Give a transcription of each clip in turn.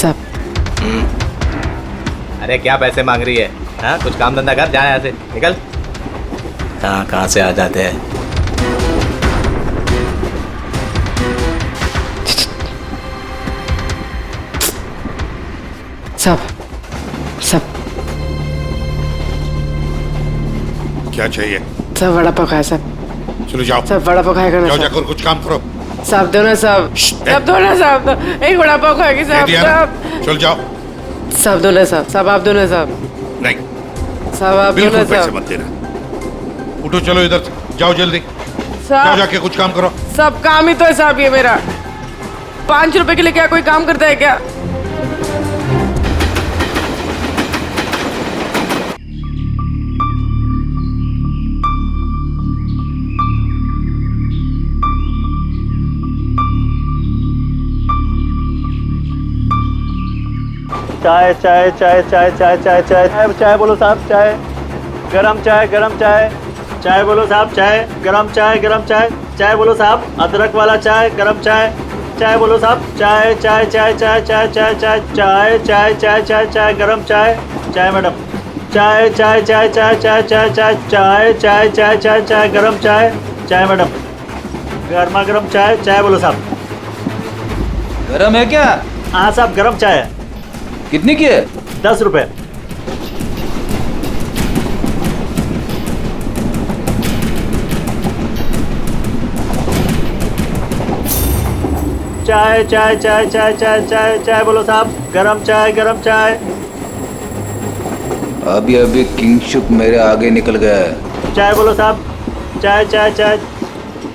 सब अरे क्या पैसे मांग रही है? हाँ, कुछ काम धंधा कर, जा यहाँ से निकल। कहाँ से आ जाते हैं। सब सब क्या चाहिए? सब वड़ा पाव खाए सब। चलो जाओ, सब वड़ा पाव खाएगा ना जाओ सब। जाकर कुछ काम करो। सब दो ना सब। सब दो ना सब। एक वड़ा पाव खाएगी सब। सब चल जाओ। सब दो ना सब। सब आप दो ना सब। नहीं, सब आप दो ना बिल्कुल पैसे सब। मत देना। उठो, चलो इधर से। जाओ जल्दी, जाओ सब जाके कुछ काम करो। सब काम ही तो है साहब ये मेरा। 5 रुपए के लिए क्या कोई काम करता है क्या? चाय चाय चाय चाय चाय चाय चाय चाय चाय बोलो साहब, चाय गरम चाय, गरम चाय। चाय बोलो साहब, चाय गरम चाय, गरम चाय। चाय बोलो साहब, अदरक वाला चाय, गरम चाय। चाय बोलो साहब, चाय चाय चाय चाय चाय चाय चाय चाय चाय चाय चाय चाय गरम चाय। चाय मैडम, चाय चाय चाय चाय चाय चाय चाय चाय चाय चाय चाय चाय गरम चाय। चाय मैडम, गर्मा गर्म चाय। चाय बोलो साहब। गरम है क्या? हाँ साहब, गरम चाय है। कितनी की है? 10 रुपए। चाय चाय चाय चाय चाय चाय चाय बोलो साहब, गरम चाय, गरम चाय। अभी अभी किंगशुक मेरे आगे निकल गया है। चाय बोलो साहब, चाय चाय चाय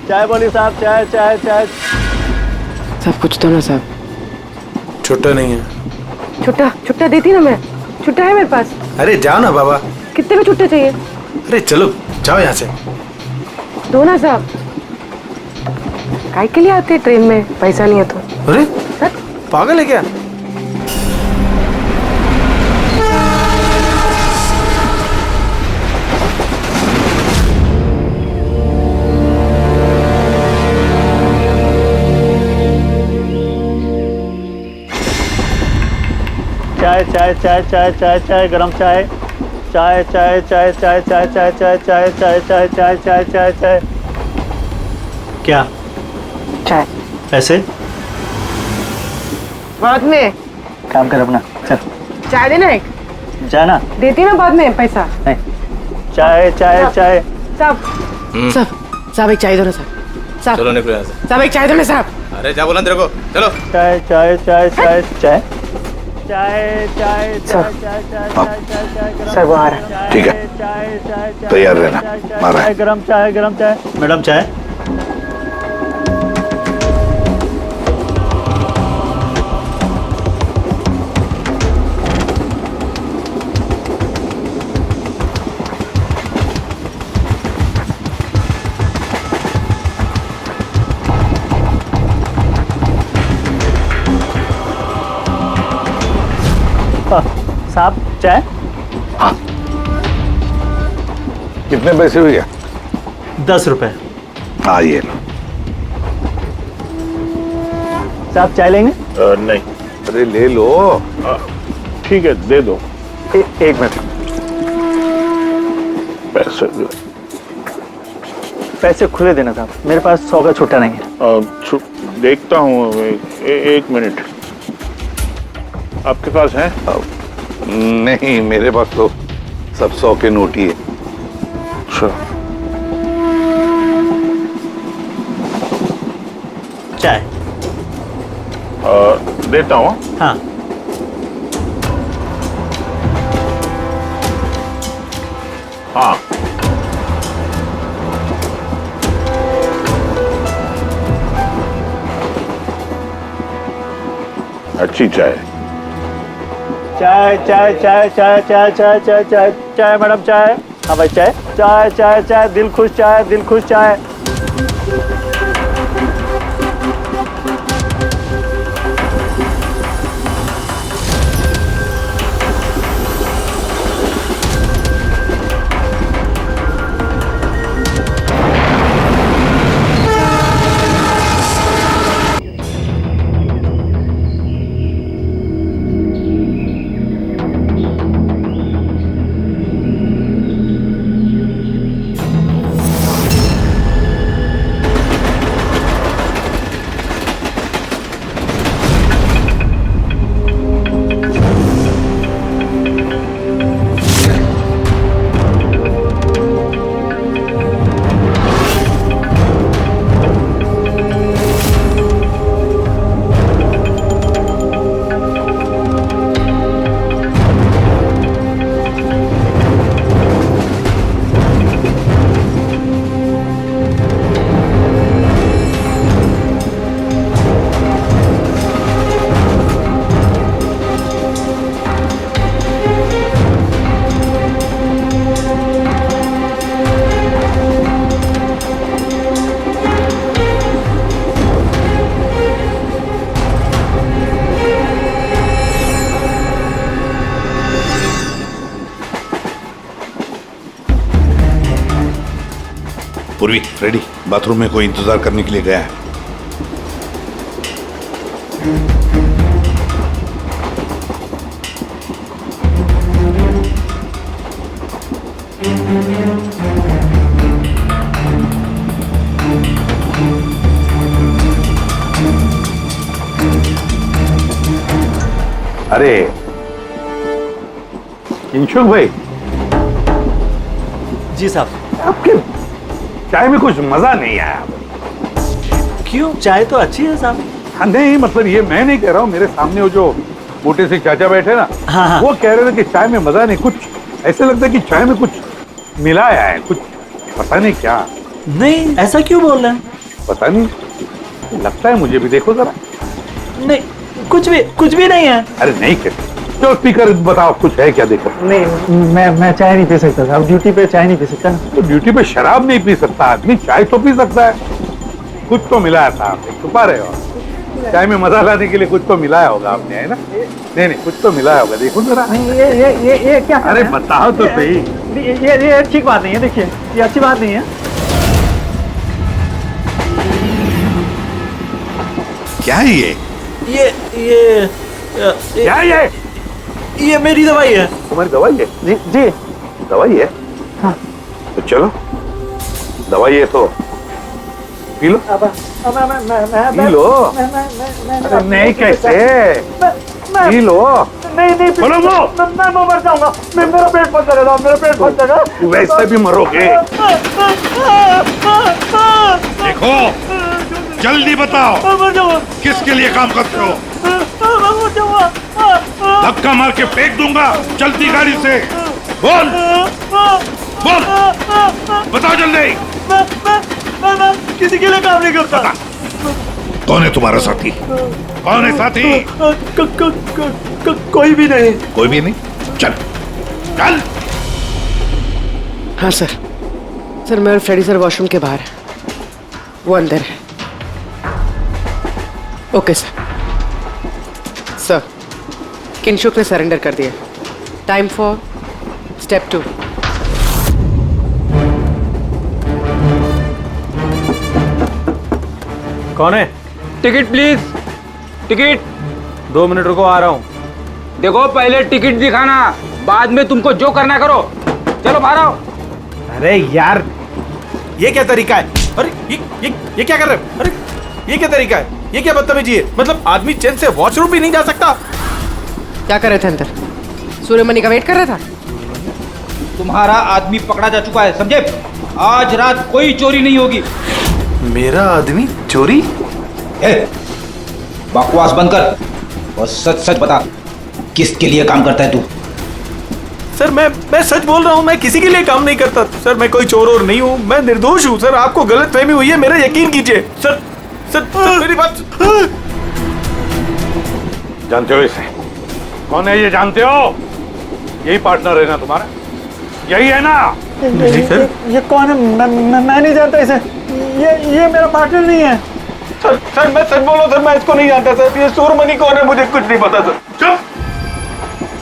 चाय बोलिए साहब, चाय चाय चाय। सब कुछ तो ना सब। छुट्टा नहीं है। छुट्टा छुट्टा देती ना मैं। छुट्टा है मेरे पास। अरे जाओ ना बाबा। कितने में छुट्टा चाहिए? अरे चलो जाओ यहाँ से। दो ना साहब। काय के लिए आते हैं ट्रेन में? पैसा नहीं है तो। अरे पागल है क्या? चाय चाय चाय चाय चाय चाय गरम चाय। चाय चाय चाय चाय चाय चाय चाय चाय चाय चाय चाय चाय चाय चाय। क्या? चाय पैसे? बाद में। काम कर अपना, चल। चाय देना एक। जाना। देती ना बाद में पैसा। नहीं, चाय चाय चाय। सब सब सब एक चाय दो ना साहब। सब चलो निकलो यहाँ से। सब एक चाय दो ना साहब। अरे जा बोला तेरे को, चलो। चाय चाय चाय चाय चाय चाय चाय चाय चाय चाय चाय चाय। सर वो आ रहा है। ठीक है, चाय चाय चाय तैयार रहना। मारा है। गरम चाय, गरम चाय। मैडम चाय। साहब चाय। हाँ, कितने पैसे हुए? 10 रुपए। हाँ ये लो। साहब चाय लेंगे? नहीं। अरे ले लो। ठीक है, दे दो। एक मिनट। पैसे खुले देना साहब, मेरे पास 100 का छुट्टा नहीं है। देखता हूँ, एक मिनट। आपके पास है? नहीं, मेरे पास तो सब 100 के नोट ही है। अच्छा, चाय देता हूँ। हाँ। हाँ, अच्छी चाय। चाय चाय चाय चाय चाय चाय चाय चाय चाय मैडम चाय। हाँ भाई चाय चाय चाय चाय दिल खुश चाय, दिल खुश चाय। पूर्वी रेडी, बाथरूम में कोई इंतजार करने के लिए गया है। अरे किंशुक भाई, जी साहब। आपके चाय में कुछ मजा नहीं आया। क्यों? चाय तो अच्छी है साहब। हाँ नहीं, मतलब ये मैं नहीं कह रहा हूँ, मेरे सामने वो जो मोटे से चाचा बैठे ना, हाँ। वो कह रहे थे कि चाय में मजा नहीं, कुछ ऐसे लगता है कि चाय में कुछ मिलाया है, कुछ पता नहीं क्या। नहीं, ऐसा क्यों बोल रहे हैं? पता नहीं, लगता है मुझे भी, देखो जरा। नहीं, कुछ भी नहीं है। अरे नहीं कैसे, जो स्पीकर बताओ कुछ है क्या, देखो। नहीं, मैं चाय नहीं पी सकता साहब, ड्यूटी पे चाय नहीं पी सकता। तो ड्यूटी पे शराब नहीं पी सकता आदमी, चाय तो पी सकता है। कुछ तो मिलाया था आपने, छुपा रहे हो। चाय में मजा लाने के लिए कुछ तो मिलाया होगा आपने, है ना? नहीं, कुछ तो मिलाया होगा, देखो जरा। ये क्या? अरे बताओ तो सही। ये ठीक बात नहीं है, देखिए ये अच्छी बात नहीं है। क्या है ये? क्या है ये मेरी दवाई है। तुम्हारी दवाई है? जी। दवाई है? हाँ। तो चलो, दवाई है तो पी लो। P low. अरे नहीं कैसे, पी लो। नहीं बोलो वो। मैं मर जाऊंगा, मेरा पेट फट जाएगा, मेरा पेट फट जाएगा। वैसे भी मरोगे। देखो, जल्दी बताओ, मर जाऊंगा, किसके लिए काम करते हो? मर जाऊंगा। धक्का मार के फेंक दूंगा, चलती गाड़ी से। बोल बोल, बताओ जल्दी। मैं किसी के लिए काम नहीं करता। कौन है तुम्हारा साथी? कौन है साथी? कोई भी नहीं। कोई भी नहीं? चल चल। हाँ सर मैं और फ्रेडी सर वॉशरूम के बाहर है, वो अंदर है। ओके सर किंशुक ने सरेंडर कर दिया। Time for step 2। कौन है? Ticket please, ticket. 2 मिनट रुको, आ रहा हूँ। देखो पहले टिकट दिखाना, बाद में तुमको जो करना करो। चलो बाहर आओ। अरे यार, ये क्या तरीका है? अरे ये क्या कर रहे हो? अरे ये क्या तरीका है? ये क्या बदतमीजी है? मतलब आदमी चैन से वॉशरूम भी नहीं जा सकता। क्या कर रहे थे अंदर? सूर्यमणि का वेट कर रहा था। तुम्हारा आदमी पकड़ा जा चुका है, समझे? आज रात कोई चोरी नहीं होगी। मेरा आदमी चोरी? बकवास बंद कर और सच सच बता, किसके लिए काम करता है तू? सर मैं सच बोल रहा हूँ, मैं किसी के लिए काम नहीं करता सर। मैं कोई चोर और नहीं हूँ, मैं निर्दोष हूँ सर। आपको गलतफहमी हुई है, मेरा यकीन कीजिए सर। सर मेरी बात। जानते हो इसे? कौन है ये, जानते हो? यही पार्टनर है ना तुम्हारा? यही है ना? नहीं सर। ये कौन है? मैं नहीं जानता इसे। ये मेरा पार्टनर नहीं है। सर मैं सच बोल रहा हूँ सर, मैं इसको नहीं जानता सर। ये सूर्यमणि कौन है मुझे कुछ नहीं पता सर। चुप।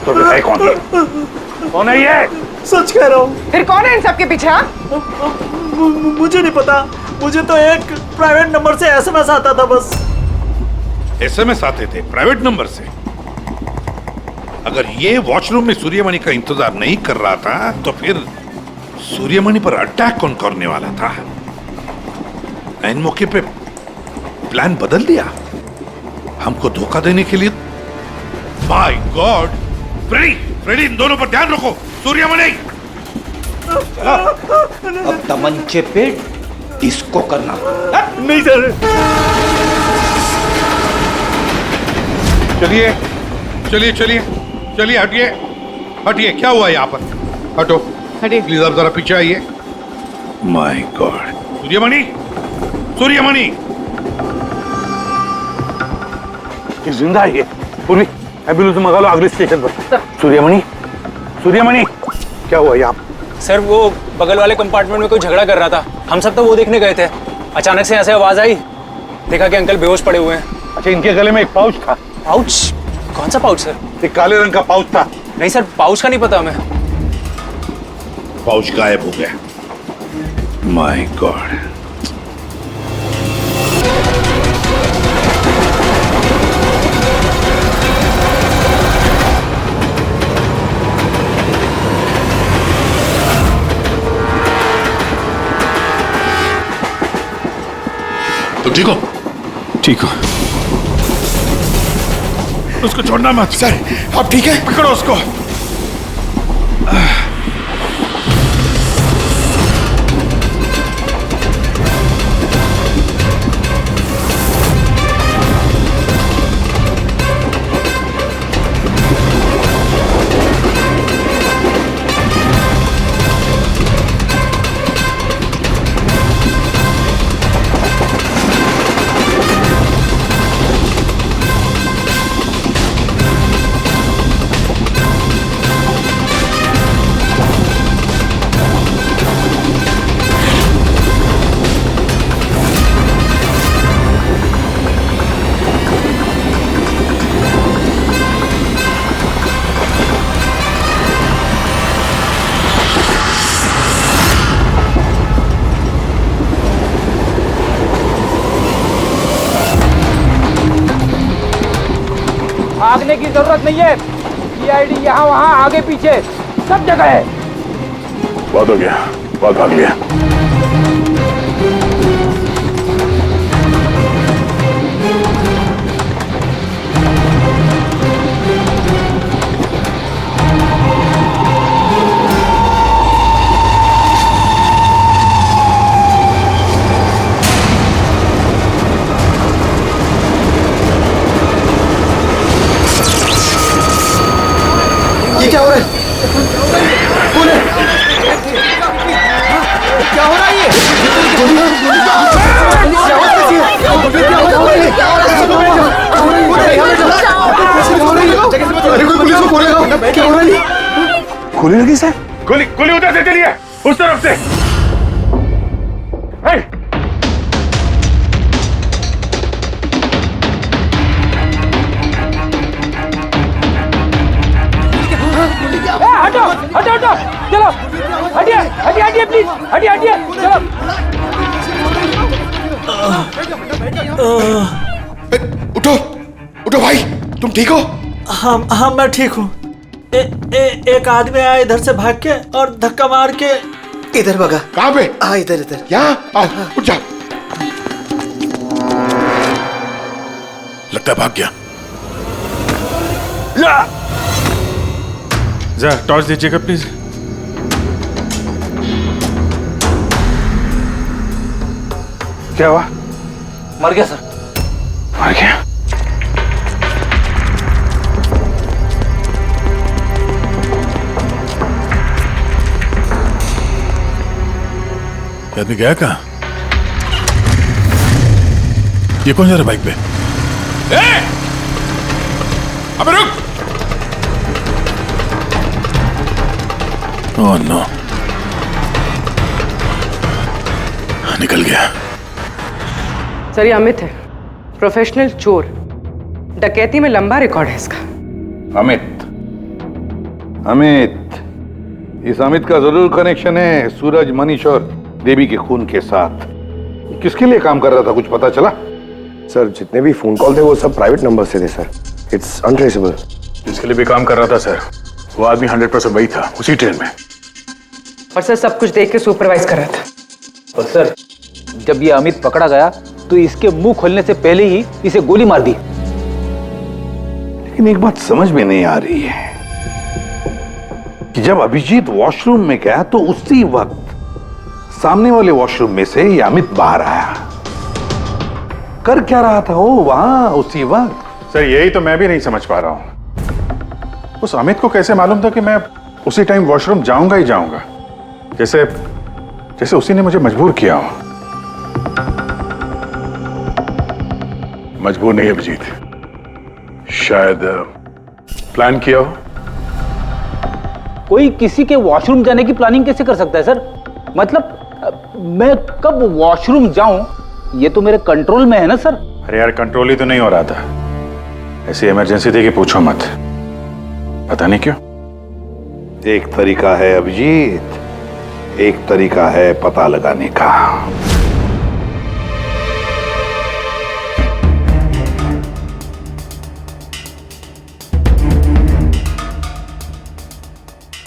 तो बताए कौन है? कौन है ये? सच कह रहा हूँ। फिर कौन है इन सबके पीछे? मुझे नहीं पता, मुझे तो एक प्राइवेट नंबर से एसएमएस आता था बस। एसएमएस आते थे प्राइवेट नंबर से? अगर ये वॉशरूम में सूर्यमणि का इंतजार नहीं कर रहा था तो फिर सूर्यमणि पर अटैक कौन करने वाला था? ऐन मौके पे प्लान बदल दिया हमको धोखा देने के लिए। My God! फ्रेडी, इन दोनों पर ध्यान रखो। सूर्यमणि, अब तमंचे पे डिस्को करना। नहीं सर। चलिए चलिए चलिए चलिए, हटिए हटिए। क्या हुआ यहाँ पर? हटो हटिए। प्लीज, आप जरा पीछे आइए। My God! सूर्यमणि, सूर्यमणि! ये जिंदा है ये। पूर्वी, एम्बुलेंस मंगा लो अगले स्टेशन पर। सूर्यमणि, सूर्यमणि, क्या हुआ यहाँ? सर वो बगल वाले कंपार्टमेंट में कोई झगड़ा कर रहा था, हम सब तो वो देखने गए थे। अचानक से ऐसे आवाज आई, देखा कि अंकल बेहोश पड़े हुए हैं। अच्छा, इनके गले में एक पाउच था। पाउच? कौन सा पाउच सर? एक काले रंग का पाउच था। नहीं सर, पाउच का नहीं पता हमें। पाउच गायब हो गया। My God. तुम ठीक हो? ठीक हो? उसको छोड़ना मत। सर आप ठीक है? पकड़ो उसको। भागने की जरूरत नहीं है। सीआईडी यहाँ वहाँ आगे पीछे सब जगह है। बहुत हो गया, बहुत भाग लिया। ये क्या हो रहा है? कौन है? क्या हो रहा है ये? गोली लगी सर? गोली गोली उधर से चलिए, उस तरफ से। हटो हटो हटो, चलो हटिए हटिए हटिए प्लीज, हटिए हटिए चलो। उठो उठो भाई, तुम ठीक हो? हाँ मैं ठीक हूँ। एक आदमी आया इधर से भाग के और धक्का मार के इधर भगा। कहाँ पे? इधर इधर। यहाँ आओ, उठ जा। लगता है भाग गया। जरा टॉर्च दीजिएगा प्लीज। क्या हुआ? मर गया सर। मर गया? आदमी गया कहाँ? ये कौन जा रहा है बाइक पे? अबे रुक! ओह नो, निकल गया। सर ये अमित है, प्रोफेशनल चोर। डकैती में लंबा रिकॉर्ड है इसका। अमित, इस अमित का जरूर कनेक्शन है सूरज, मनीष और देवी के खून के साथ। किसके लिए काम कर रहा था, कुछ पता चला? सर जितने भी फोन कॉल थे वो सब प्राइवेट नंबर से थे सर। It's untraceable. जिसके लिए भी काम कर रहा था सर, वो आदमी 100% वही था, उसी ट्रेन में। और सर सब कुछ देख के सुपरवाइज कर रहा था। और सर जब ये अमित पकड़ा गया तो इसके मुंह खोलने से पहले ही इसे गोली मार दी। लेकिन एक बात समझ में नहीं आ रही है कि जब अभिजीत वॉशरूम में गया तो उसी वक्त सामने वाले वॉशरूम में से ये अमित बाहर आया। कर क्या रहा था वो वहां उसी वक्त? सर यही तो मैं भी नहीं समझ पा रहा हूं। उस अमित को कैसे मालूम था कि मैं उसी टाइम वॉशरूम जाऊंगा ही जाऊंगा, जैसे जैसे उसी ने मुझे मजबूर किया हो। मजबूर नहीं अभिजीत, शायद प्लान किया हो। कोई किसी के वॉशरूम जाने की प्लानिंग कैसे कर सकता है सर? मतलब मैं कब वॉशरूम जाऊं ये तो मेरे कंट्रोल में है ना सर। अरे यार कंट्रोल ही तो नहीं हो रहा था। ऐसी इमरजेंसी थी कि पूछो मत। पता नहीं क्यों। एक तरीका है अभिजीत, एक तरीका है पता लगाने का।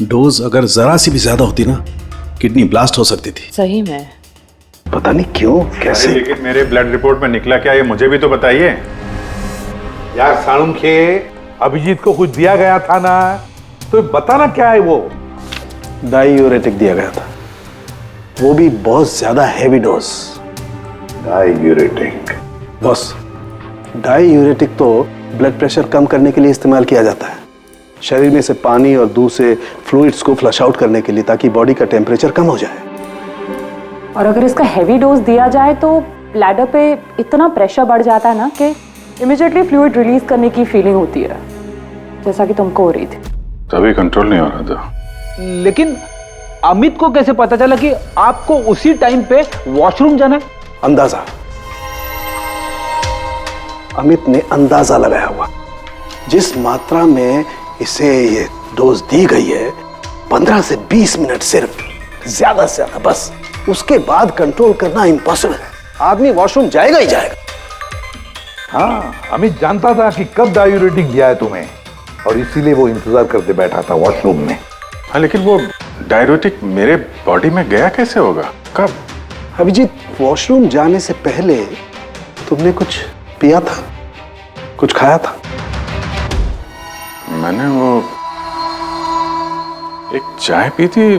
डोज अगर जरा सी भी ज्यादा होती ना, किडनी ब्लास्ट हो सकती थी। सही में पता नहीं क्यों, कैसे। लेकिन मेरे ब्लड रिपोर्ट में निकला क्या, ये मुझे भी तो बताइए। यार साणुखे, अभिजीत को कुछ दिया गया था ना, तो बताना क्या है वो। डायूरेटिक दिया गया था, वो भी बहुत ज्यादा heavy dose. Diuretic? Boss, diuretic तो ब्लड प्रेशर कम करने के लिए इस्तेमाल किया जाता है, शरीर में से पानी और दूध से फ्लूइड्स को फ्लश आउट करने के लिए, ताकि बॉडी का टेम्परेचर कम हो जाए। और अगर इसका हैवी डोज दिया जाए तो ब्लैडर पे इतना प्रेशर बढ़ जाता है ना कि इमीडिएटली फ्लूइड रिलीज करने की फीलिंग होती है, जैसा कि तुमको हो रही थी। तभी कंट्रोल नहीं हो रहा था। लेकिन अमित को कैसे पता चला कि आपको उसी टाइम पे वॉशरूम जाना है? अंदाजा, अमित ने अंदाजा लगाया हुआ। जिस मात्रा में इसे ये डोज दी गई है, 15 से 20 मिनट सिर्फ, ज्यादा से ज्यादा, बस उसके बाद कंट्रोल करना इम्पॉसिबल है। आदमी वॉशरूम जाएगा ही जाएगा। हाँ, अमित जानता था कि कब डायूरेटिक दिया है तुम्हें, और इसीलिए वो इंतजार करते बैठा था वॉशरूम में। हाँ, लेकिन वो डायूरेटिक मेरे बॉडी में गया कैसे होगा, कब? अभिजीत, वॉशरूम जाने से पहले तुमने कुछ पिया था, कुछ खाया था? मैंने वो एक चाय पी थी।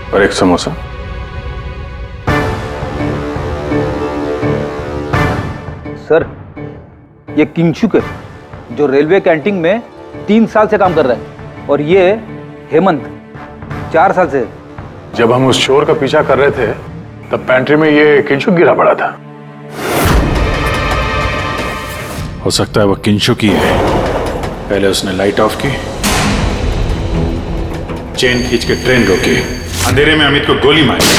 और एक समोसा। सर, ये किंशुक है, जो रेलवे कैंटीन में 3 साल से काम कर रहा है, और ये हेमंत 4 साल से। जब हम उस चोर का पीछा कर रहे थे, तब पेंट्री में ये किंशुक गिरा पड़ा था। हो सकता है वो किंशुक ही है। पहले उसने लाइट ऑफ की, चेन खींच के ट्रेन रोकी, अंधेरे में अमित को गोली मारी।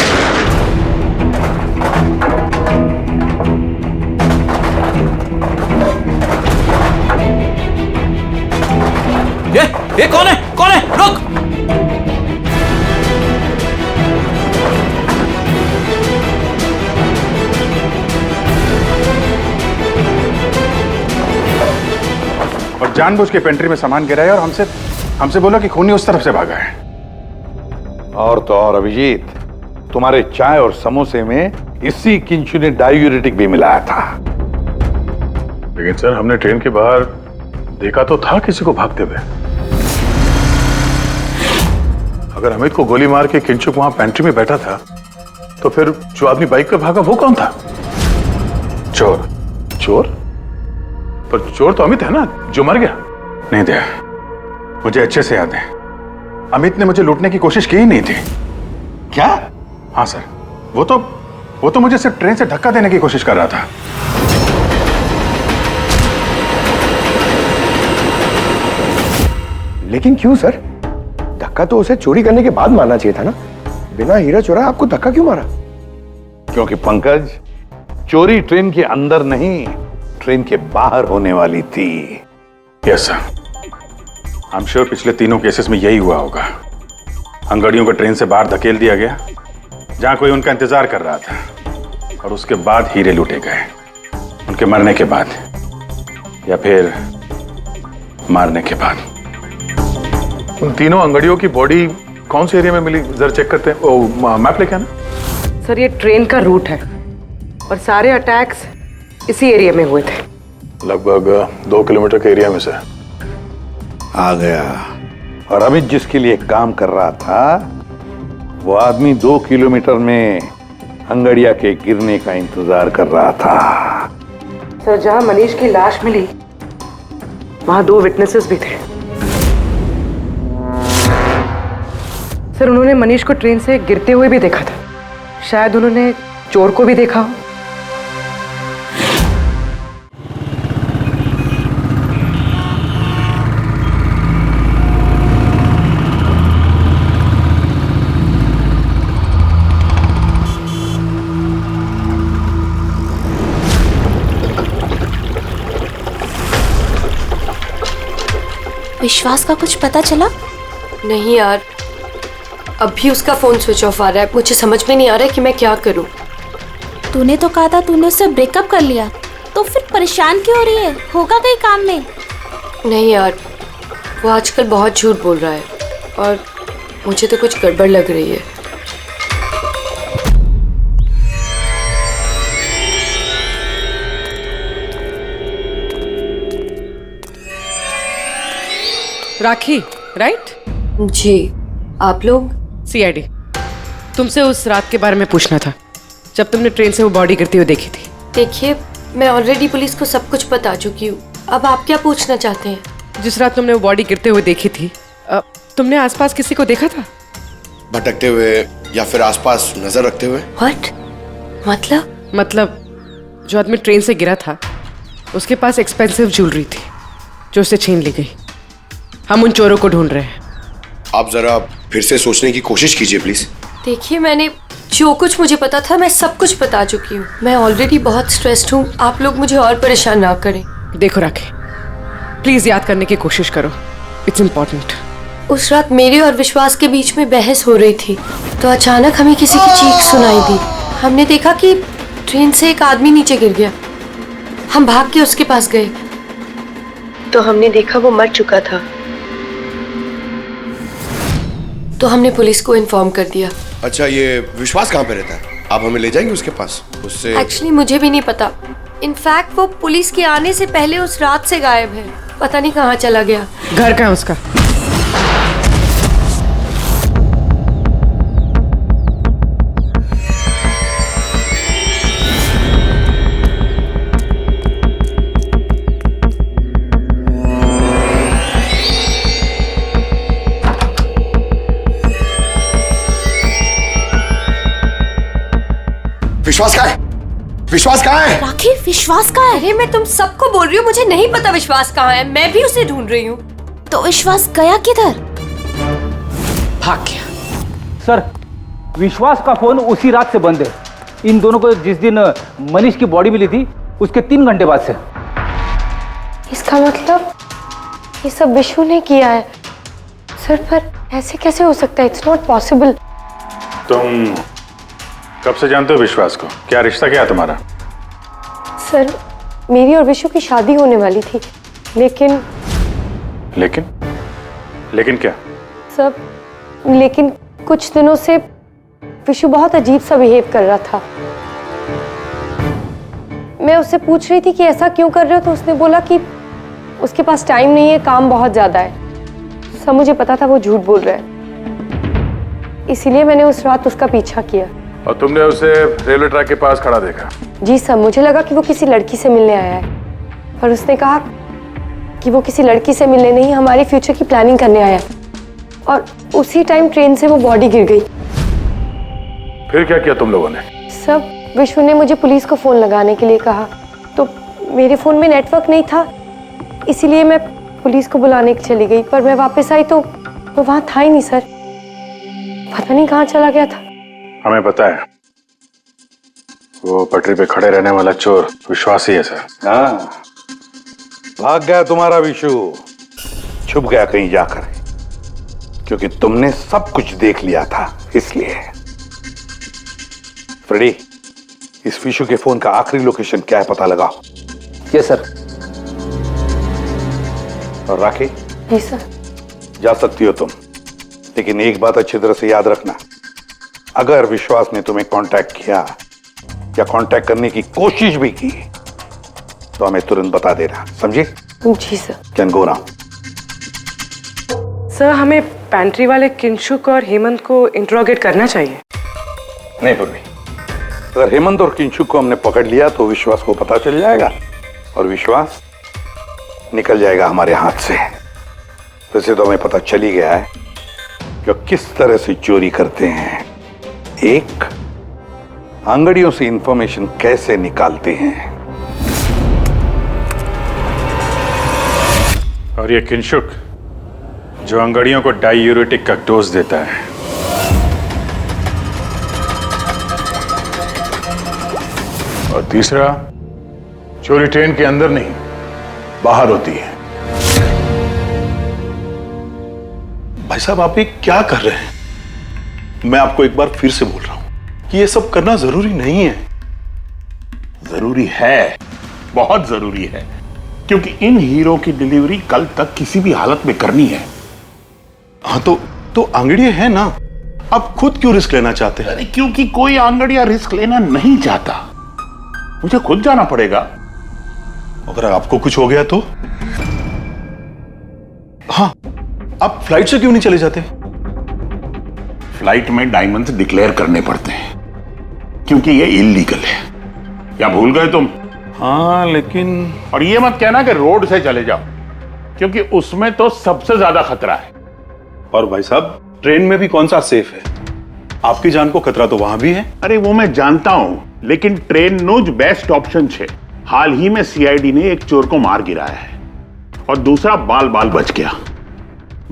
ये कौन है? कौन है? रुक! और जानबूझ के पेंट्री में सामान गिराया और हमसे बोला कि खूनी उस तरफ से भागा है। और तो और अभिजीत, तुम्हारे चाय और समोसे में इसी किंशु ने डायूरेटिक भी मिलाया था। लेकिन सर, हमने ट्रेन के बाहर देखा तो था किसी को भागते हुए। अगर अमित को गोली मार के किंशुक वहां पेंट्री में बैठा था, तो फिर जो आदमी बाइक पे भागा वो कौन था? चोर। चोर? पर चोर तो अमित है ना, जो मर गया। नहीं दया, मुझे अच्छे से याद है, अमित ने मुझे लूटने की कोशिश की ही नहीं थी। क्या? हाँ सर, वो तो मुझे सिर्फ ट्रेन से धक्का देने की कोशिश कर रहा था। लेकिन क्यों सर? धक्का तो उसे चोरी करने के बाद मारना चाहिए था ना। बिना हीरा चोरा आपको धक्का क्यों मारा? क्योंकि पंकज, चोरी ट्रेन के अंदर नहीं, ट्रेन के बाहर होने वाली थी। Yes sir, I am sure पिछले तीनों केसेस में यही हुआ होगा। अंगड़ियों को ट्रेन से बाहर धकेल दिया गया, जहां कोई उनका इंतजार कर रहा था, और उसके बाद हीरे लूटे गए, उनके मरने के बाद, या फिर मारने के बाद। उन तीनों अंगड़ियों की बॉडी कौन से एरिया में मिली, जरा चेक करते हैं। ओ, मैप लेके आना। सर, ये ट्रेन का रूट है, और सारे अटैक्स इसी एरिया में हुए थे। लगभग 2 किलोमीटर के एरिया में से। आ गया। और अमित जिसके लिए काम कर रहा था, वो आदमी 2 किलोमीटर में अंगड़िया के गिरने का इंतजार कर रहा था। सर, जहां मनीष की लाश मिली, वहां 2 विटनेसेस भी थे। सर, उन्होंने मनीष को ट्रेन से गिरते हुए भी देखा था। शायद उन्होंने चोर को भी देखा हो। विश्वास का कुछ पता चला? नहीं यार, अभी उसका फोन स्विच ऑफ आ रहा है। मुझे समझ में नहीं आ रहा है कि मैं क्या करूं। तूने तो कहा था तूने उससे ब्रेकअप कर लिया, तो फिर परेशान क्यों हो रही है? होगा कहीं काम में? नहीं यार, वो आजकल बहुत झूठ बोल रहा है और मुझे तो कुछ गड़बड़ लग रही है। राखी, राइट? जी, आप लोग? सीआईडी। तुमसे उस रात के बारे में पूछना था जब तुमने ट्रेन से वो बॉडी गिरती हुई देखी थी। देखिए, मैं ऑलरेडी पुलिस को सब कुछ बता चुकी हूँ। अब आप क्या पूछना चाहते हैं? जिस रात तुमने वो बॉडी गिरते हुए देखी थी, तुमने आसपास किसी को देखा था? भटकते हुए या फिर आसपास नजर रखते हुए? What? मतलब जो आदमी ट्रेन से गिरा था उसके पास एक्सपेंसिव ज्वेलरी थी जो उससे छीन ली गई। हम उन चोरों को ढूंढ रहे हैं। आप जरा फिर से सोचने की कोशिश कीजिए प्लीज। देखिए, मैंने जो कुछ मुझे पता था मैं सब कुछ बता चुकी हूँ। मैं ऑलरेडी बहुत स्ट्रेस्ड हूँ। आप लोग मुझे और परेशान ना करें। देखो राखी, प्लीज याद करने की कोशिश करो। It's important. उस रात मेरे और विश्वास के बीच में बहस हो रही थी तो अचानक हमें किसी की चीख सुनाई दी। हमने देखा कि ट्रेन से एक आदमी नीचे गिर गया। हम भाग के उसके पास गए तो हमने देखा वो मर चुका था। तो हमने पुलिस को इन्फॉर्म कर दिया। अच्छा, ये विश्वास कहाँ पे रहता है? आप हमें ले जाएंगे उसके पास? उससे एक्चुअली मुझे भी नहीं पता। इनफैक्ट वो पुलिस के आने से पहले उस रात से गायब है। पता नहीं कहाँ चला गया। घर कहाँ है उसका? विश्वास कहाँ है? विश्वास कहाँ है? राखी, विश्वास कहाँ है? अरे मैं तुम सबको बोल रही हूँ, मुझे नहीं पता विश्वास कहाँ है। मैं भी उसे ढूंढ रही हूँ। तो विश्वास गया किधर? भाग गया। सर, विश्वास का फोन उसी रात से बंद है। इन दोनों को जिस दिन मनीष की बॉडी मिली थी उसके 3 घंटे बाद से। इसका मतलब ये सब विशु ने किया है। सर, पर ऐसे कैसे हो सकता है? It's not possible. तुम कब से जानते हो विश्वास को? क्या रिश्ता क्या है तुम्हारा? सर, मेरी और विशु की शादी होने वाली थी, लेकिन क्या? सब लेकिन कुछ दिनों से विशु बहुत अजीब सा बिहेव कर रहा था। मैं उससे पूछ रही थी कि ऐसा क्यों कर रहे हो, तो उसने बोला कि उसके पास टाइम नहीं है, काम बहुत ज्यादा है। सब मुझे पता था वो झूठ बोल रहा है, इसीलिए मैंने उस रात उसका पीछा किया। और तुमने उसे रेलवे ट्रैक के पास खड़ा देखा? जी सर, मुझे लगा कि वो किसी लड़की से मिलने आया है, पर उसने कहा कि वो किसी लड़की से मिलने नहीं, हमारे फ्यूचर की प्लानिंग करने आया है। और उसी टाइम ट्रेन से वो बॉडी गिर गई। फिर क्या किया तुम लोगों ने? सब विश्व ने मुझे पुलिस को फोन लगाने के लिए कहा, तो मेरे फोन में नेटवर्क नहीं था, इसीलिए मैं पुलिस को बुलाने के चली गई। पर मैं वापस आई तो वो वहां था ही नहीं सर। पता नहीं कहाँ चला गया था। हमें पता है, वो पटरी पे खड़े रहने वाला चोर विश्वास ही है सर। हाँ, भाग गया तुम्हारा विशु, छुप गया कहीं जाकर, क्योंकि तुमने सब कुछ देख लिया था इसलिए। फ्रेडी, इस विशु के फोन का आखिरी लोकेशन क्या है पता लगाओ। Yes sir. और राखी? जी सर। जा सकती हो तुम, लेकिन एक बात अच्छी तरह से याद रखना, अगर विश्वास ने तुम्हें कांटेक्ट किया या कांटेक्ट करने की कोशिश भी की तो हमें तुरंत बता देना, समझी? जी sir. Can go now. Sir, हमें पैंट्री वाले किंशुक और हेमंत को इंट्रोगेट करना चाहिए। नहीं पूर्वी, अगर हेमंत और किंशुक को हमने पकड़ लिया तो विश्वास को पता चल जाएगा और विश्वास निकल जाएगा हमारे हाथ से। वैसे तो हमें पता चल ही गया है कि किस तरह से चोरी करते हैं, एक अंगड़ियों से इंफॉर्मेशन कैसे निकालते हैं। और ये किंशुक जो अंगड़ियों को डायूरेटिक का डोज देता है। और तीसरा, चोरी ट्रेन के अंदर नहीं बाहर होती है। भाई साहब आप ये क्या कर रहे हैं? मैं आपको एक बार फिर से बोल रहा हूं कि ये सब करना जरूरी नहीं है। जरूरी है, बहुत जरूरी है, क्योंकि इन हीरो की डिलीवरी कल तक किसी भी हालत में करनी है। हाँ तो आंगड़िया है ना, आप खुद क्यों रिस्क लेना चाहते हैं? अरे क्योंकि कोई आंगड़िया रिस्क लेना नहीं चाहता, मुझे खुद जाना पड़ेगा। अगर आपको कुछ हो गया तो? हाँ, आप फ्लाइट से क्यों नहीं चले जाते? फ्लाइट में डायमंड्स डिक्लेयर करने पड़ते हैं, क्योंकि ये इलीगल है। या भूल गए तुम? हाँ लेकिन, और ये मत कहना कि रोड से चले जाओ, क्योंकि उसमें तो सबसे ज्यादा खतरा है। और भाई साहब ट्रेन में भी कौन सा सेफ है? आपकी जान को खतरा तो वहां भी है। अरे वो मैं जानता हूं, लेकिन ट्रेन नोज बेस्ट ऑप्शन है। हाल ही में सीआईडी ने एक चोर को मार गिराया है और दूसरा बाल बाल बच गया।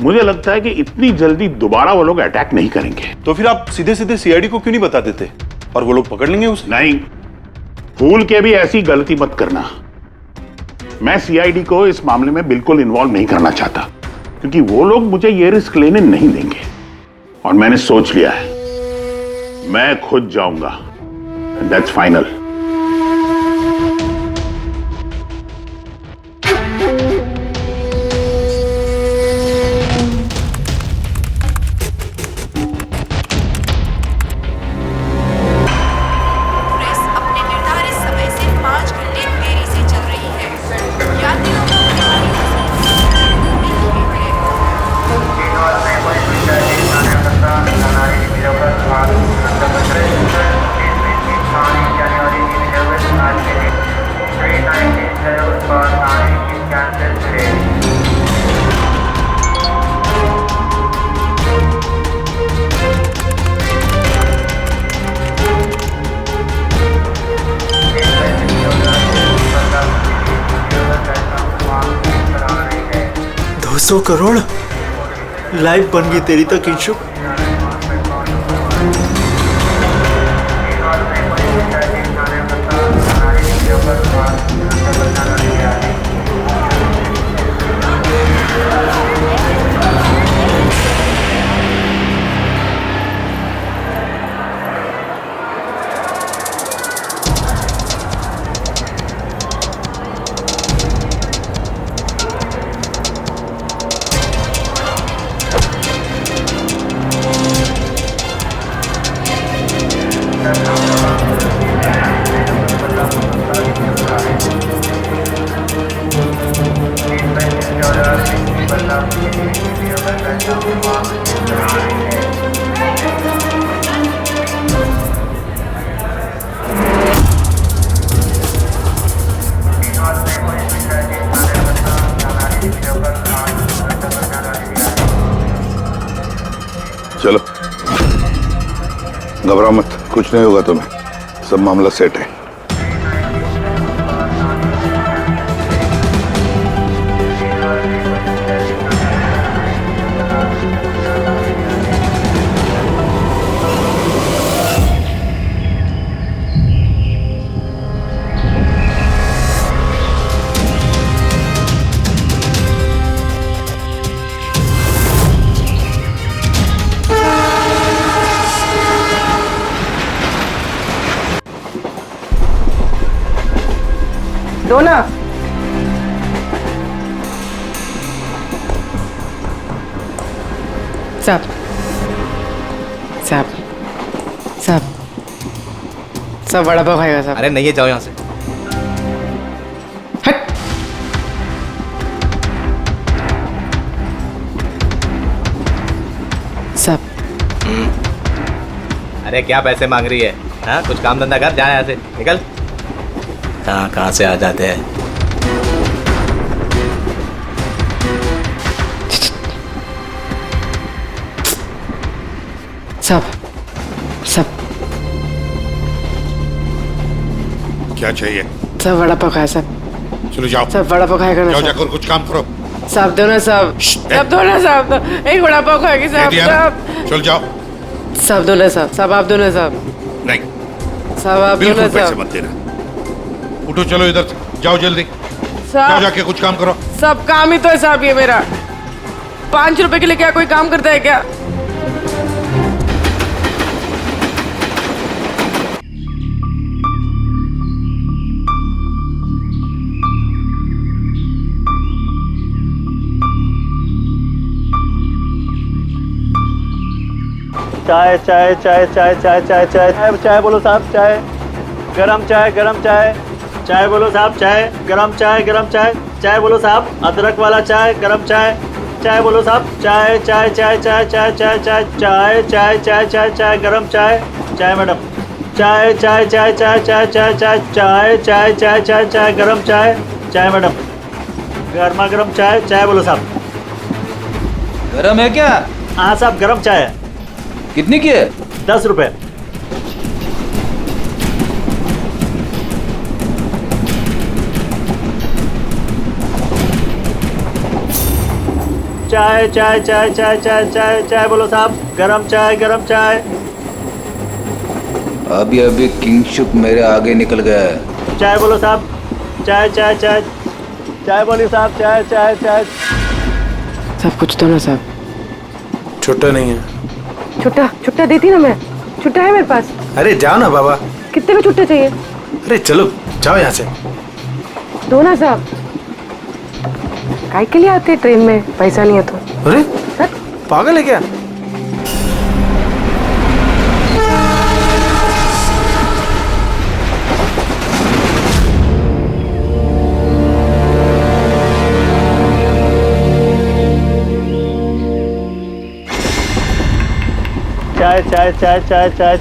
मुझे लगता है कि इतनी जल्दी दोबारा वो लोग अटैक नहीं करेंगे। तो फिर आप सीधे सीधे सीआईडी को क्यों नहीं बता देते और वो लोग पकड़ लेंगे उसे? नहीं, भूल के भी ऐसी गलती मत करना। मैं सीआईडी को इस मामले में बिल्कुल इन्वॉल्व नहीं करना चाहता, क्योंकि वो लोग मुझे ये रिस्क लेने नहीं देंगे। और मैंने सोच लिया है, मैं खुद जाऊंगा। That's final. $200 करोड़ लाइफ बन गई तेरी तो किंशु। चलो, घबराओ मत, कुछ नहीं होगा तुम्हें, सब मामला सेट है। दो ना। साहब साहब साहब सब बड़ा पाव खाएगा साहब। अरे नहीं है, जाओ यहाँ से। साहब अरे क्या पैसे मांग रही है? हाँ, कुछ काम धंधा कर, जा यहाँ से, निकल। कहाँ से आ जाते हैं? सब क्या चाहिए? सब वड़ा पाव खाया साहब। चलो जाओ, सब वड़ा पाव खाएगा ना जाओ, साहब। जाकर कुछ काम करो। साहब दो ना साहब, साहब दो ना साहब, एक वड़ा पाव खाएगी साहब। साहब चल जाओ। साहब दो ना साहब, साहब आप दो ना साहब। नहीं साहब आप दो ना बिल्कुल पैसे साहब। मत देना। उठो, चलो इधर से, जाओ जल्दी, जाओ साहब जाके कुछ काम करो। सब काम ही तो है साहब ये मेरा। ₹5 के लिए क्या कोई काम करता है क्या? चाय चाय चाय चाय चाय चाय चाय चाय चाय बोलो साहब चाय गरम चाय चाय बोलो साहब चाय गरम चाय चाय बोलो साहब अदरक वाला चाय गरम चाय बोलो साहब चाय चाय चाय चाय चाय चाय चाय चाय चाय चाय चाय चाय गरम चाय मैडम चाय चाय चाय चाय चाय चाय चाय चाय चाय चाय चाय चाय गरम चाय मैडम गर्मा गर्म चाय बोलो साहब। गरम है क्या? हाँ साहब गरम चाय है। कितनी की है? 10 रुपए। चाय चाय चाय चाय चाय चाय चाय बोलो साहब गरम चाय। अभी किंगशुक मेरे आगे निकल गया है। चाय बोलो साहब चाय बोलिए साहब चाय। सब कुछ तो ना साहब। छुट्टा नहीं है। छुट्टा देती ना मैं। छुट्टा है मेरे पास। अरे जाओ ना बाबा। कितने में छुट्टा चाहिए? अरे चलो जाओ यहाँ से। दो ना साहब। काय के लिए आते ट्रेन में पैसा नहीं है तो? अरे पागल है क्या?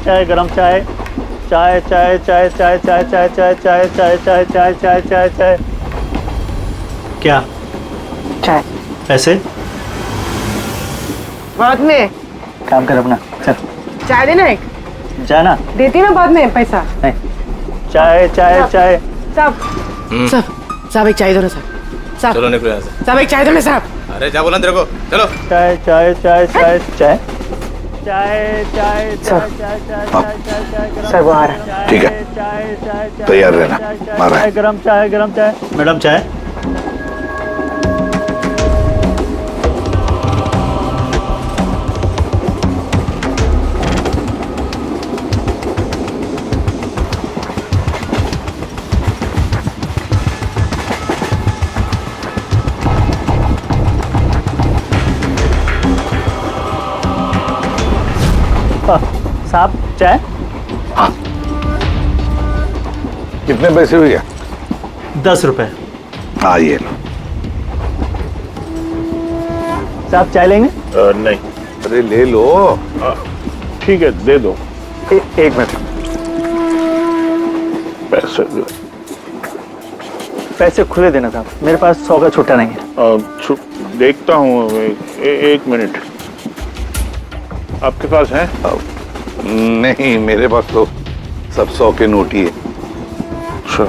चाय गरम चाय क्या चाय पैसे बाद में काम कर अपना चल। चाय देना एक। जाना देती ना बाद में पैसा। चाय साहब एक चाय दो ना साहब। चलो निकलो यहाँ से। साहब एक चाय दो ना साहब। अरे क्या बोला तेरे को? चलो। चाय सर वो आ रहा है। ठीक है तैयार रहना। मारा है। गरम चाय मैडम चाय। साहब चाय। हाँ कितने पैसे हुए? 10 रुपए। हाँ ये लो। साहब चाय लेंगे? नहीं। अरे ले लो। ठीक है दे दो। एक मिनट। पैसे खुले देना साहब, मेरे पास 100 का छुट्टा नहीं है। देखता हूँ एक मिनट। आपके पास है? नहीं मेरे पास तो सब 100 के नोट ही है। अच्छा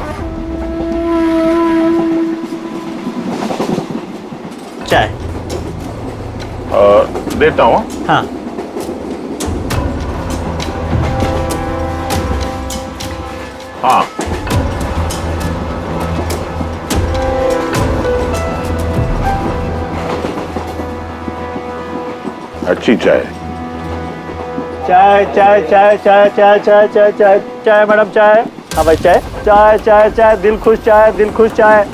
चाय देता हूँ। हाँ हाँ अच्छी चाय। चाय मैडम चाय। हाँ भाई चाय दिल खुश चाय।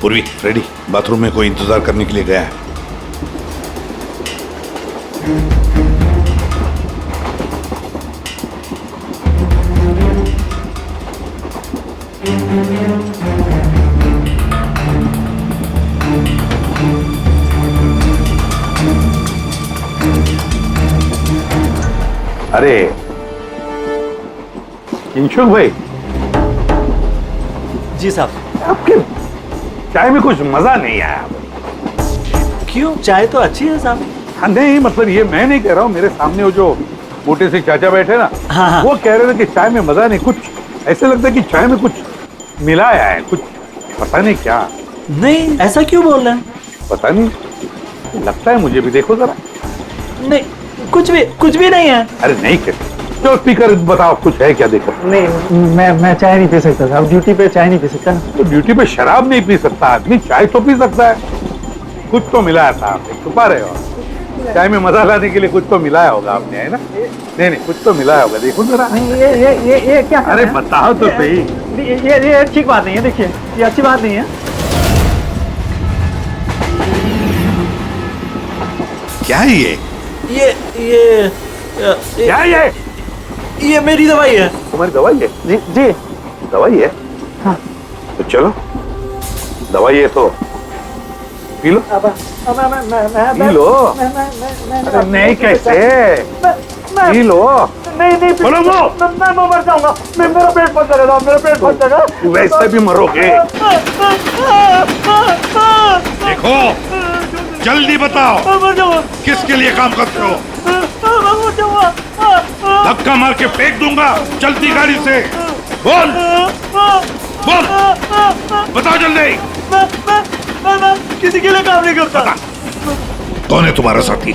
पूर्वी रेडी, बाथरूम में कोई इंतजार करने के लिए गया है। अरे किंशुक भाई। जी साहब। आपके चाय में कुछ मजा नहीं आया। क्यों? चाय तो अच्छी है साहब। हाँ नहीं, मतलब ये मैं नहीं कह रहा हूँ, मेरे सामने वो जो मोटे से चाचा बैठे ना, हाँ। वो कह रहे थे कि चाय में मजा नहीं, कुछ ऐसे लगता है कि चाय में कुछ मिलाया है, कुछ पता नहीं क्या। नहीं, ऐसा क्यों बोल रहे हैं? पता नहीं, लगता है मुझे भी, देखो जरा। नहीं, कुछ भी नहीं है। अरे नहीं कहते, जो स्पीकर बताओ कुछ है क्या, देखो। नहीं, मैं चाय नहीं पी सकता साहब, ड्यूटी पे चाय नहीं पी सकता। तो ड्यूटी पे शराब नहीं पी सकता आदमी, चाय तो पी सकता है। कुछ तो मिलाया था आपने, छुपा रहे हो। चाय में मजा लाने के लिए कुछ तो मिलाया होगा आपने, है ना? नहीं, कुछ तो मिलाया होगा, देखो जरा। ये क्या? अरे बताओ तो सही। ये ठीक बात नहीं है, देखिए ये अच्छी बात नहीं है। क्या है ये? क्या है ये मेरी दवाई है। तुम्हारी दवाई है? जी दवाई है। हाँ। तो चलो, दवाई है तो पी लो। P low. अरे नहीं कैसे, पी लो। नहीं बोलो वो। मैं मर जाऊंगा, मेरा पेट फट जाएगा, मेरा पेट फट जाएगा। वैसे भी मरोगे। देखो, जल्दी बताओ, किसके लिए काम करते हो? धक्का मार के फेंक दूंगा, चलती गाड़ी से। बोल बोल, बताओ जल्दी। मैं किसी के लिए काम नहीं करता। कौन है तुम्हारा साथी?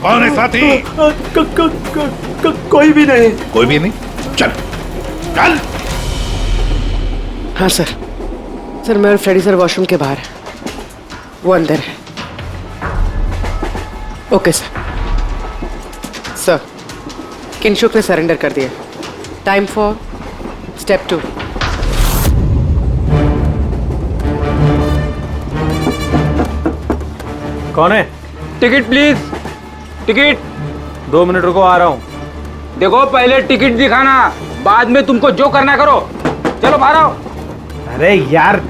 कौन है साथी? कोई भी नहीं। कोई भी नहीं? चल चल। हाँ सर, मैं और फ्रेडी सर वॉशरूम के बाहर है, वो अंदर है। Okay sir. किंशुक ने सरेंडर कर दिया। Time for step 2। कौन है? Ticket please, ticket. 2 मिनट रुको, आ रहा हूँ। देखो पहले टिकट दिखाना, बाद में तुमको जो करना करो। चलो बाहर आओ। अरे यार,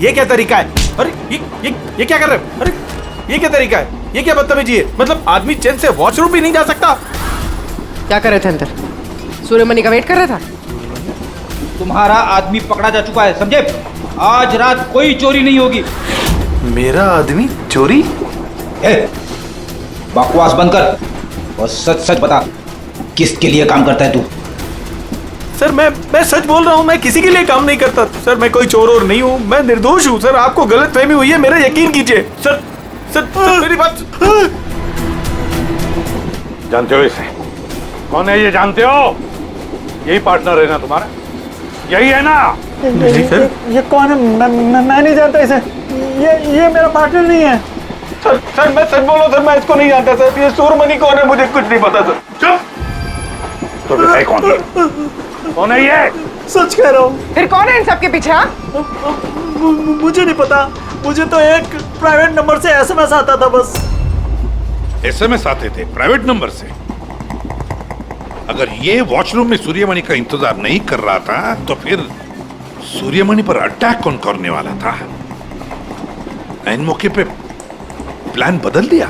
ये क्या तरीका है? अरे ये क्या कर रहे हो? अरे ये क्या तरीका है? ये क्या बदतमीजी है? मतलब आदमी चैन से वॉशरूम भी नहीं जा सकता। क्या कर रहे थे अंदर? सूर्यमणि का वेट कर रहा था। तुम्हारा आदमी पकड़ा जा चुका है, समझे? आज रात कोई चोरी नहीं होगी। मेरा आदमी चोरी? बकवास बंद कर और सच सच बता, किसके लिए काम करता है तू? सर मैं सच बोल रहा हूँ, मैं किसी के लिए काम नहीं करता सर। मैं कोई चोर और नहीं हूँ, मैं निर्दोष हूँ सर। आपको गलतफहमी हुई है, मेरा यकीन कीजिए सर। सर मेरी बात। जानते हो इसे? कौन है ये, जानते हो? यही पार्टनर है ना तुम्हारा? यही है ना? नहीं सर। ये कौन है? मैं नहीं जानता इसे। ये मेरा पार्टनर नहीं है सर। मैं सच बोल रहा हूँ सर, मैं इसको नहीं जानता सर। ये सूर्यमणि कौन है मुझे कुछ नहीं पता सर। चुप। तो बताए कौन है? कौन है ये? सच कह रहा हूँ। फिर कौन है इन सबके पीछे? मुझे नहीं पता, मुझे तो एक प्राइवेट नंबर से एसएमएस आता था बस। एसएमएस आते थे प्राइवेट नंबर से? अगर ये वॉशरूम में सूर्यमणि का इंतजार नहीं कर रहा था तो फिर सूर्यमणि पर अटैक कौन करने वाला था? ऐन मौके पे प्लान बदल दिया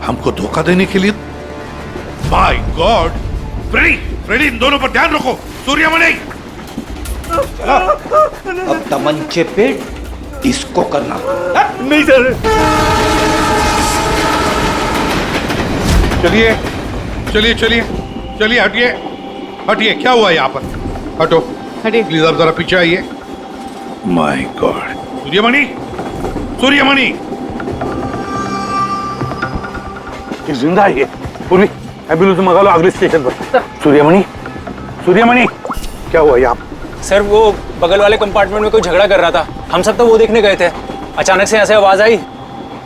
हमको धोखा देने के लिए। My God! फ्रेडी, इन दोनों पर ध्यान रखो। सूर्यमणि, अब तमंचे पे डिस्को करना। नहीं सर। चलिए चलिए चलिए चलिए, हटिए हटिए। क्या हुआ यहाँ पर? हटो, हटिए प्लीज। आप जरा पीछे आइए। My God! सूर्यमणि, सूर्यमणि ये जिंदा है। ये पूर्वी, एम्बुलेंस मंगा लो अगले स्टेशन पर। सूर्यमणि, सूर्यमणि क्या हुआ यहाँ? सर वो बगल वाले कंपार्टमेंट में कोई झगड़ा कर रहा था, हम सब तो वो देखने गए थे। अचानक से ऐसे आवाज आई,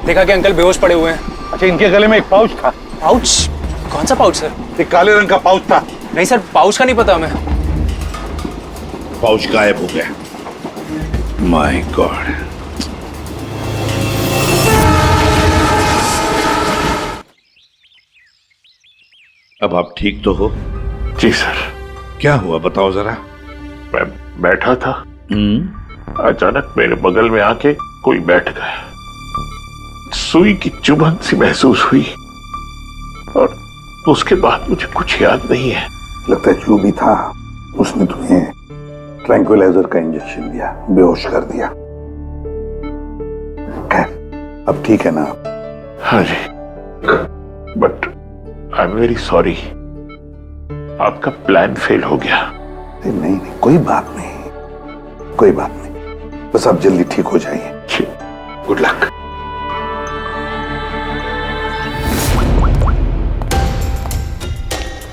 देखा कि अंकल बेहोश पड़े हुए हैं। अच्छा, इनके गले में एक पाउच था। पाउच? कौन सा पाउच सर? एक काले रंग का पाउच था। नहीं सर, पाउच का नहीं पता हमें। पाउच गायब हो गया। My God. अब आप ठीक तो हो? जी सर। क्या हुआ बताओ जरा। मैं बैठा था, अचानक मेरे बगल में आके कोई बैठ गया। सुई की चुभन सी महसूस हुई और उसके बाद मुझे कुछ याद नहीं है। लगता है जो भी था उसने तुम्हें ट्रैंक्विलाइजर का इंजेक्शन दिया, बेहोश कर दिया। खैर अब ठीक है ना? हाँ जी, but I am very sorry, आपका प्लान फेल हो गया। नहीं नहीं, कोई बात नहीं, कोई बात नहीं, बस आप जल्दी ठीक हो जाइए। Good luck.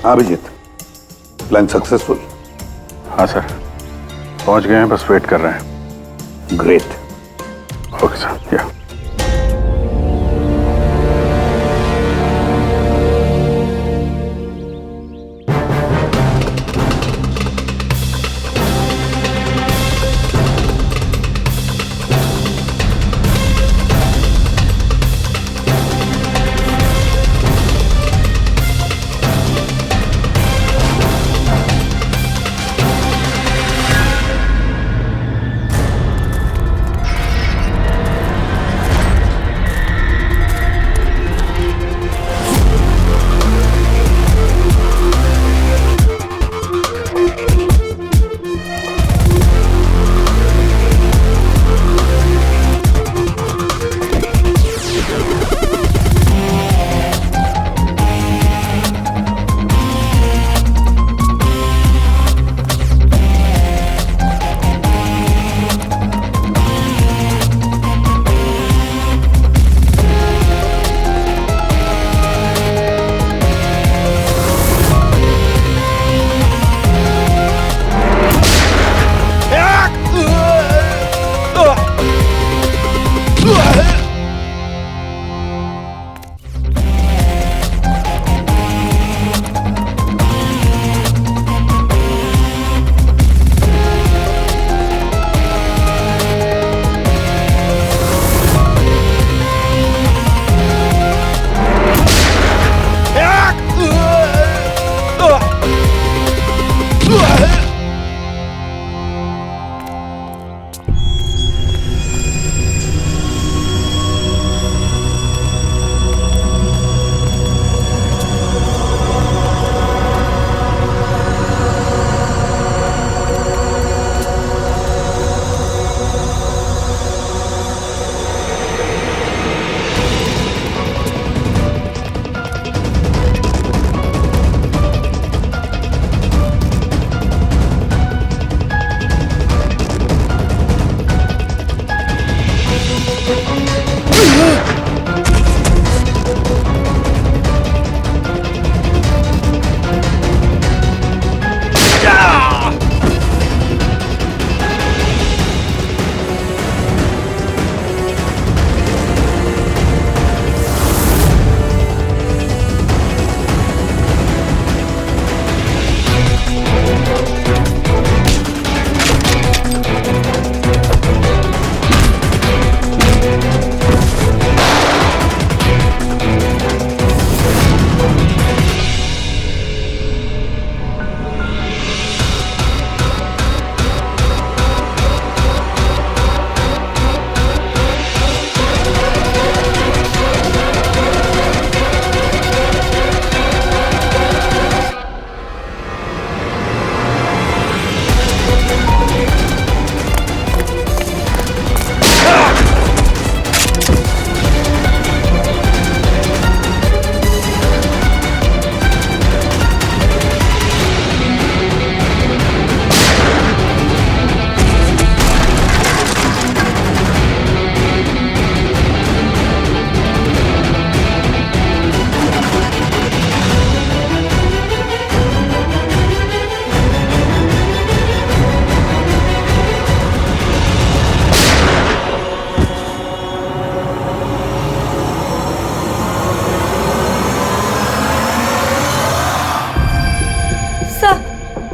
हाँ अभिजीत, प्लान सक्सेसफुल? हाँ सर, पहुंच गए हैं, बस वेट कर रहे हैं। ग्रेट। Okay sir. या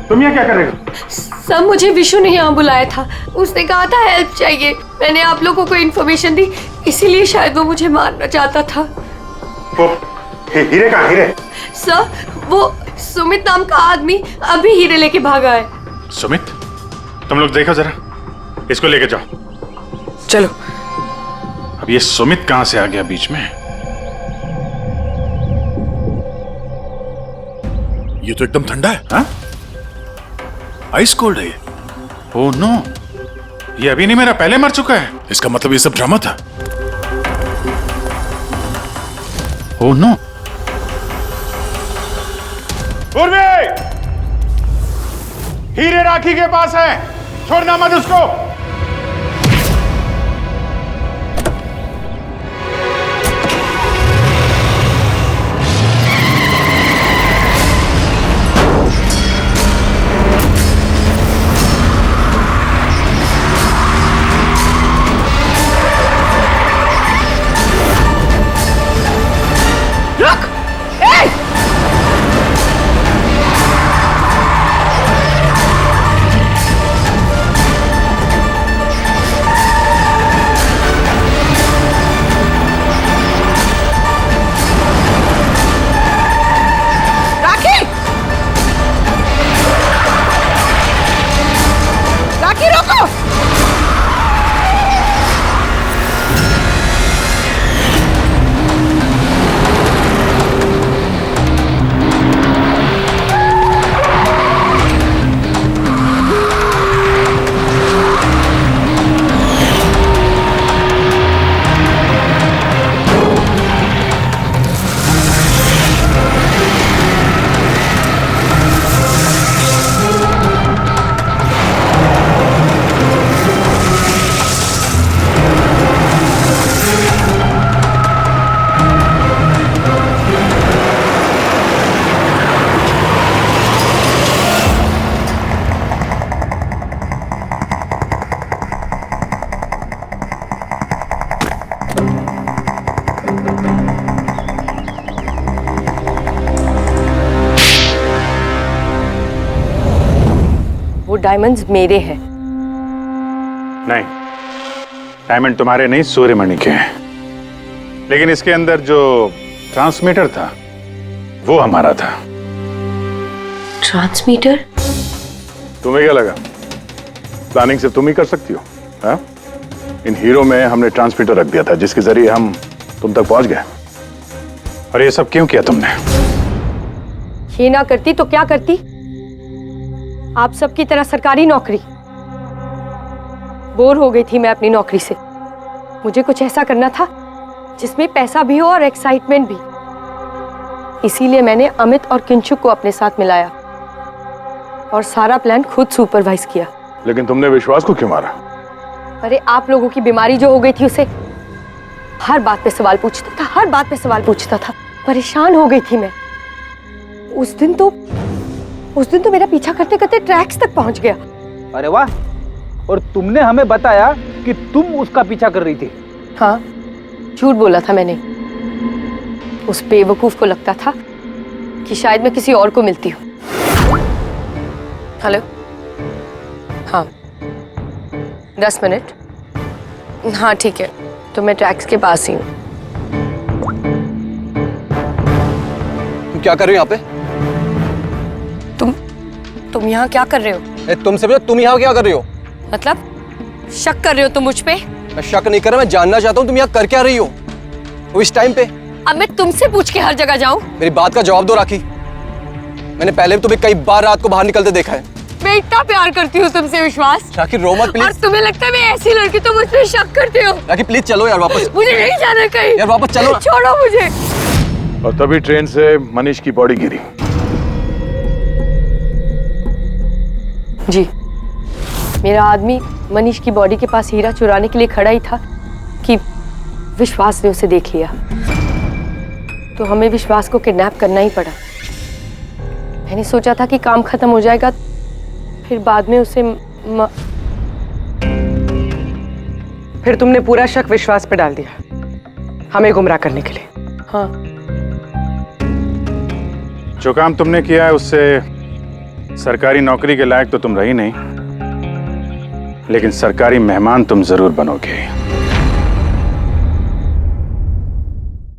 तुम यहाँ क्या कर रहे हो? सब मुझे विशु ने यहाँ बुलाया था। उसने कहा था हेल्प चाहिए। मैंने आप लोगों को इन्फॉर्मेशन दी, इसीलिए शायद वो मुझे मारना चाहता था। वो हीरे कहाँ? हीरे सर, वो सुमित नाम का आदमी अभी हीरे लेके भागा है। सुमित, तुम लोग देखो जरा, इसको लेके जाओ। चलो। अब ये सुमित कहां से आ गया बीच में? ये तो एकदम ठंडा है। हाँ? आइस कोल्ड है ये। ओह नो, ये अभी नहीं, मेरा पहले मर चुका है। इसका मतलब ये सब ड्रामा था। Oh no. पूर्वी, हीरे राखी के पास है, छोड़ना मत उसको। डायमंड्स मेरे हैं। नहीं, डायमंड तुम्हारे नहीं, सूर्यमणि के हैं। लेकिन इसके अंदर जो ट्रांसमीटर था वो हमारा था। ट्रांसमीटर? तुम्हें क्या लगा प्लानिंग से तुम ही कर सकती हो? हाँ? इन हीरो में हमने ट्रांसमीटर रख दिया था जिसके जरिए हम तुम तक पहुंच गए। और ये सब क्यों किया तुमने? ये ना करती तो क्या करती? आप सबकी तरह सरकारी नौकरी। बोर हो गई थी मैं अपनी नौकरी से। मुझे कुछ ऐसा करना था जिसमें पैसा भी हो और एक्साइटमेंट भी। इसीलिए मैंने अमित और किंचुक को अपने साथ मिलाया और सारा प्लान खुद सुपरवाइज किया। लेकिन तुमने विश्वास को क्यों मारा? अरे आप लोगों की बीमारी जो हो गई थी, उसे हर बात पे सवाल पूछता था, हर बात पे सवाल पूछता था। परेशान हो गई थी मैं। उस दिन तो मेरा पीछा करते करते ट्रैक्स तक पहुंच गया। अरे वाह, और तुमने हमें बताया कि तुम उसका पीछा कर रही थी। हाँ, झूठ बोला था मैंने। उस बेवकूफ को लगता था कि शायद मैं किसी और को मिलती हूँ। हेलो, हाँ 10 मिनट। हाँ ठीक है, तो मैं ट्रैक्स के पास ही हूँ। तुम क्या कर रहे हो यहाँ पे? तुम यहाँ क्या कर रहे हो? तुमसे पूछा, तुम यहाँ क्या कर रही हो? मतलब शक कर रहे हो तुम मुझ पे? मैं शक नहीं कर रहा, मैं जानना चाहता हूँ तुम यहाँ कर क्या रही हो वो इस टाइम पे। अब मैं तुमसे पूछ के हर जगह जाऊँ? मेरी बात का जवाब दो राखी। मैंने पहले भी तुम्हें कई बार रात को बाहर निकलते देखा है। मैं इतना प्यार करती हूँ तुमसे विश्वास। राखी रो मत प्लीज। और तुम्हें लगता है मैं ऐसी लड़की तो मुझ पे शक करते हो? राखी प्लीज चलो यार वापस। मुझे नहीं जाना कहीं यार, वापस चलो। छोड़ो मुझे। और तभी ट्रेन से मनीष की बॉडी गिरी। जी, मेरा आदमी मनीष की बॉडी के पास हीरा चुराने के लिए खड़ा ही था कि विश्वास ने उसे देख लिया। तो हमें विश्वास को किडनैप करना ही पड़ा। मैंने सोचा था कि काम खत्म हो जाएगा, फिर बाद में उसे फिर तुमने पूरा शक विश्वास पे डाल दिया हमें गुमराह करने के लिए। हाँ, जो काम तुमने किया है उससे सरकारी नौकरी के लायक तो तुम रही नहीं। लेकिन सरकारी मेहमान तुम जरूर बनोगे।